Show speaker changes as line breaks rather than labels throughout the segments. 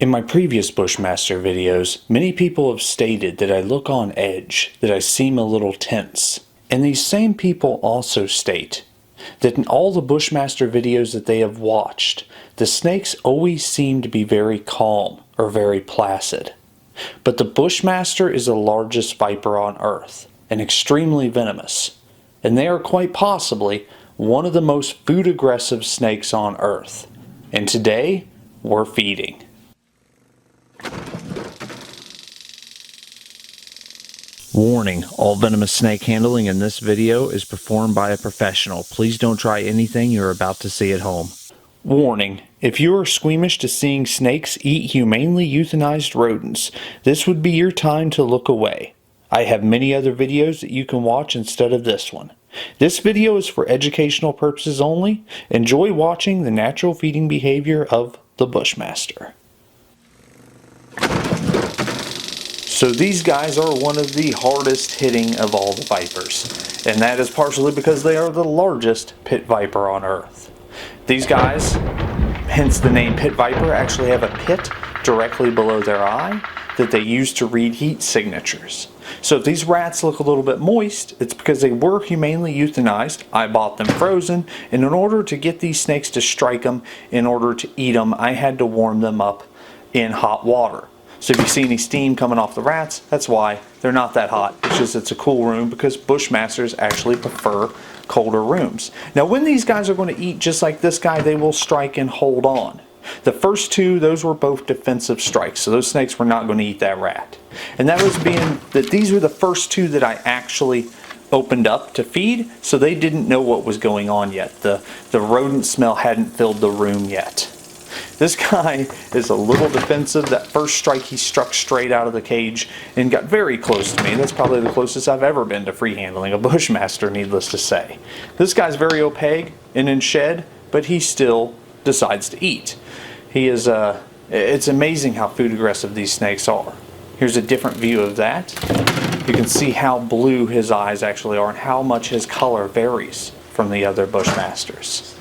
In my previous Bushmaster videos, many people have stated that I look on edge, that I seem a little tense. And these same people also state that in all the Bushmaster videos that they have watched, the snakes always seem to be very calm or very placid. But the Bushmaster is the largest viper on Earth and extremely venomous. And they are quite possibly one of the most food aggressive snakes on Earth. And today, we're feeding. Warning, all venomous snake handling in this video is performed by a professional. Please don't try anything you're about to see at home. Warning, if you are squeamish to seeing snakes eat humanely euthanized rodents, this would be your time to look away. I have many other videos that you can watch instead of this one. This video is for educational purposes only. Enjoy watching the natural feeding behavior of the Bushmaster. So these guys are one of the hardest hitting of all the vipers, and that is partially because they are the largest pit viper on Earth. These guys, hence the name pit viper, actually have a pit directly below their eye that they use to read heat signatures. So if these rats look a little bit moist, it's because they were humanely euthanized. I bought them frozen, and in order to get these snakes to strike them, in order to eat them, I had to warm them up in hot water. So if you see any steam coming off the rats, that's why. They're not that hot. It's just it's a cool room because Bushmasters actually prefer colder rooms. Now when these guys are going to eat just like this guy, they will strike and hold on. The first two, those were both defensive strikes. So those snakes were not going to eat that rat. And that was being that these were the first two that I actually opened up to feed. So they didn't know what was going on yet. The rodent smell hadn't filled the room yet. This guy is a little defensive. That first strike he struck straight out of the cage and got very close to me. That's probably the closest I've ever been to free handling a Bushmaster, needless to say. This guy's very opaque and in shed, but he still decides to eat. He is it's amazing how food aggressive these snakes are. Here's a different view of that. You can see how blue his eyes actually are and how much his color varies from the other Bushmasters.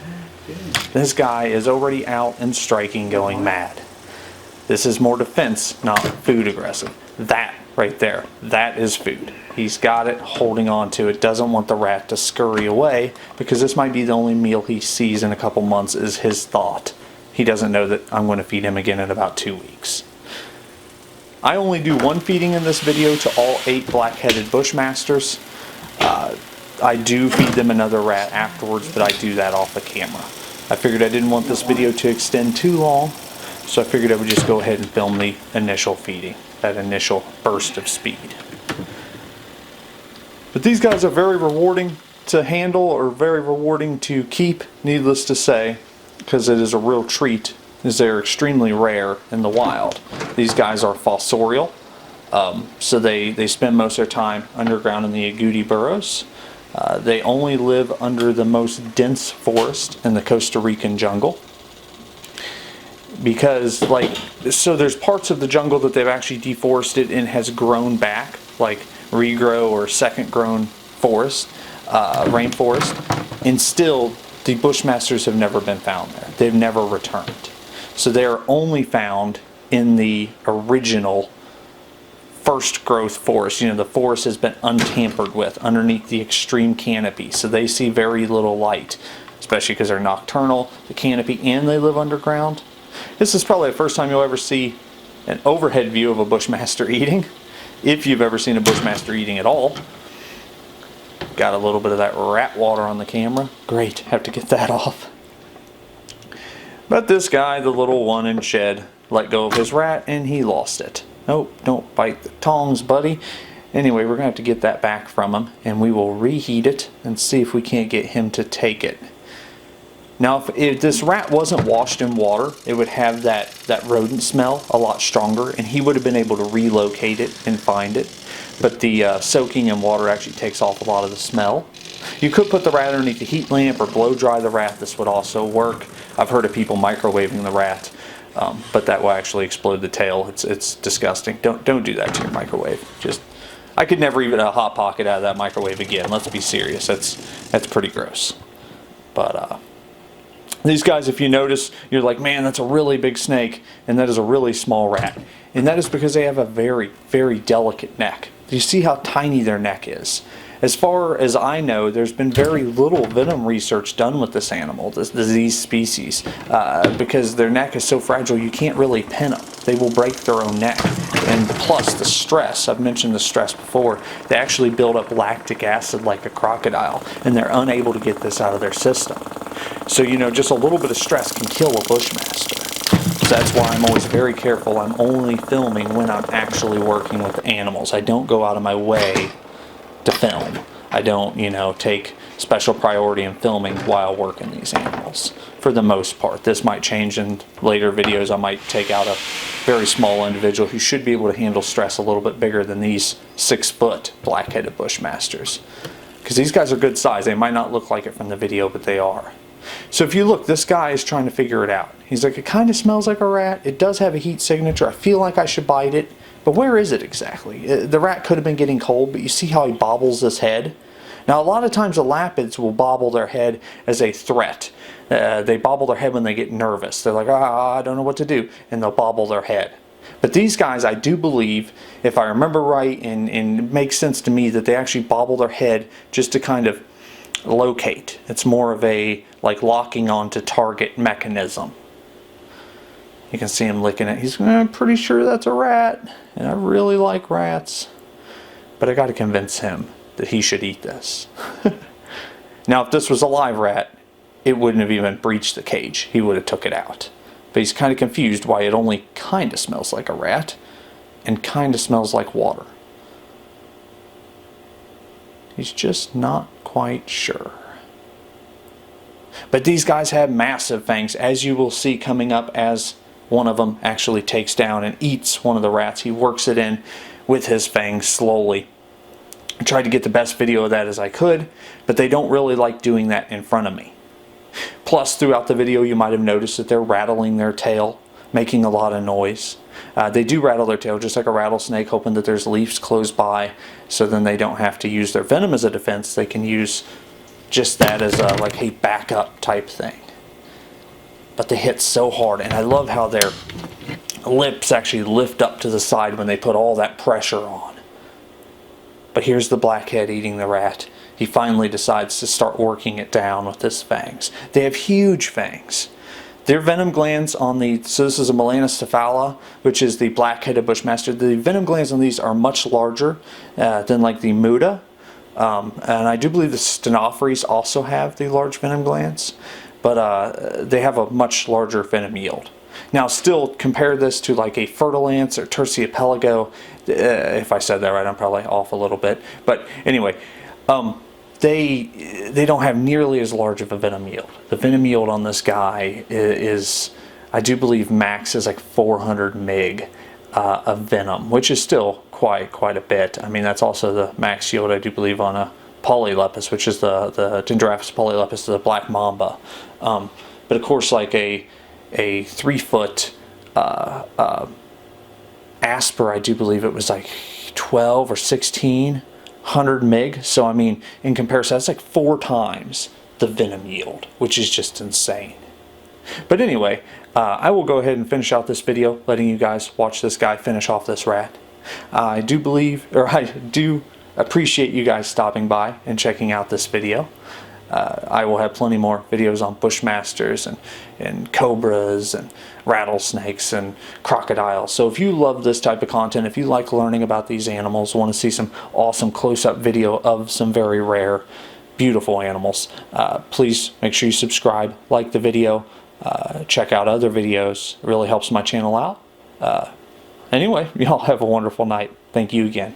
This guy is already out and striking, going mad. This is more defense, not food aggressive. That right there, that is food. He's got it, holding on to it, doesn't want the rat to scurry away because this might be the only meal he sees in a couple months is his thought. He doesn't know that I'm going to feed him again in about 2 weeks. I only do one feeding in this video to all 8 black-headed Bushmasters. I do feed them another rat afterwards, but I do that off the camera. I figured I didn't want this video to extend too long, so I figured I would just go ahead and film the initial feeding, that initial burst of speed. But these guys are very rewarding to handle or very rewarding to keep, needless to say, because it is a real treat, as they're extremely rare in the wild. These guys are fossorial, so they spend most of their time underground in the agouti burrows. They only live under the most dense forest in the Costa Rican jungle. Because, so there's parts of the jungle that they've actually deforested and has grown back, like regrow or second grown forest, rainforest. And still, the Bushmasters have never been found there. They've never returned. So they are only found in the original first growth forest. You know, the forest has been untampered with underneath the extreme canopy, so they see very little light, especially because they're nocturnal, the canopy, and they live underground. This is probably the first time you'll ever see an overhead view of a Bushmaster eating, if you've ever seen a Bushmaster eating at all. Got a little bit of that rat water on the camera. Great, have to get that off. But this guy, the little one in shed, let go of his rat and he lost it. Nope, don't bite the tongs, buddy. Anyway, we're going to have to get that back from him, and we will reheat it and see if we can't get him to take it. Now, if this rat wasn't washed in water, it would have that rodent smell a lot stronger, and he would have been able to relocate it and find it. But the soaking in water actually takes off a lot of the smell. You could put the rat underneath the heat lamp or blow dry the rat. This would also work. I've heard of people microwaving the rat. But that will actually explode the tail. It's disgusting. Don't do that to your microwave. I could never eat a Hot Pocket out of that microwave again. Let's be serious. That's pretty gross. But These guys, if you notice, you're like, man, that's a really big snake, and that is a really small rat. And that is because they have a very, very delicate neck. Do you see how tiny their neck is? As far as I know, there's been very little venom research done with this animal, these species, because their neck is so fragile you can't really pin them. They will break their own neck. And plus the stress, I've mentioned the stress before, they actually build up lactic acid like a crocodile, and they're unable to get this out of their system. So, you know, just a little bit of stress can kill a bushmaster. So that's why I'm always very careful. I'm only filming when I'm actually working with animals. I don't go out of my way to film. I don't, you know, take special priority in filming while working these animals, for the most part. This might change in later videos. I might take out a very small individual who should be able to handle stress a little bit bigger than these 6-foot black-headed bushmasters. Because these guys are good size. They might not look like it from the video, but they are. So if you look, this guy is trying to figure it out. He's like, it kind of smells like a rat. It does have a heat signature. I feel like I should bite it. But where is it exactly? The rat could have been getting cold, but you see how he bobbles his head? Now, a lot of times the lapids will bobble their head as a threat. They bobble their head when they get nervous. They're like, I don't know what to do, and they'll bobble their head. But these guys, I do believe, if I remember right, and it makes sense to me, that they actually bobble their head just to kind of locate. It's more of a like locking onto target mechanism. You can see him licking it. He's, I'm pretty sure that's a rat, and I really like rats, but I got to convince him that he should eat this. Now, if this was a live rat, it wouldn't have even breached the cage. He would have took it out. But he's kind of confused why it only kind of smells like a rat and kind of smells like water. He's just not quite sure. But these guys have massive fangs, as you will see coming up as one of them actually takes down and eats one of the rats. He works it in with his fangs slowly. I tried to get the best video of that as I could, but they don't really like doing that in front of me. Plus, throughout the video, you might have noticed that they're rattling their tail, making a lot of noise. They do rattle their tail just like a rattlesnake, hoping that there's leaves close by, so then they don't have to use their venom as a defense. They can use just that as a, like a backup type thing. But they hit so hard, and I love how their lips actually lift up to the side when they put all that pressure on. But here's the blackhead eating the rat. He finally decides to start working it down with his fangs. They have huge fangs. Their venom glands on the, so this is a melanocephala, which is the black-headed bushmaster. The venom glands on these are much larger than like the muta. And I do believe the stenophories also have the large venom glands, but they have a much larger venom yield. Now, still compare this to like a fertilance or terciopelago. If I said that right, I'm probably off a little bit. But anyway, they don't have nearly as large of a venom yield. The venom yield on this guy is I do believe max is like 400 meg of venom, which is still quite a bit. I mean, that's also the max yield I do believe on a polylepis, which is the Dendrophis polylepis, the black mamba. But of course, like a 3-foot asper, I do believe it was like 12 or 1600 meg. So I mean, in comparison, that's like 4 times the venom yield, which is just insane. But anyway, I will go ahead and finish out this video, letting you guys watch this guy finish off this rat. I do appreciate you guys stopping by and checking out this video. I will have plenty more videos on bushmasters and cobras and rattlesnakes and crocodiles. So if you love this type of content, if you like learning about these animals, want to see some awesome close-up video of some very rare, beautiful animals, please make sure you subscribe, like the video, check out other videos. It really helps my channel out. Anyway, y'all have a wonderful night. Thank you again.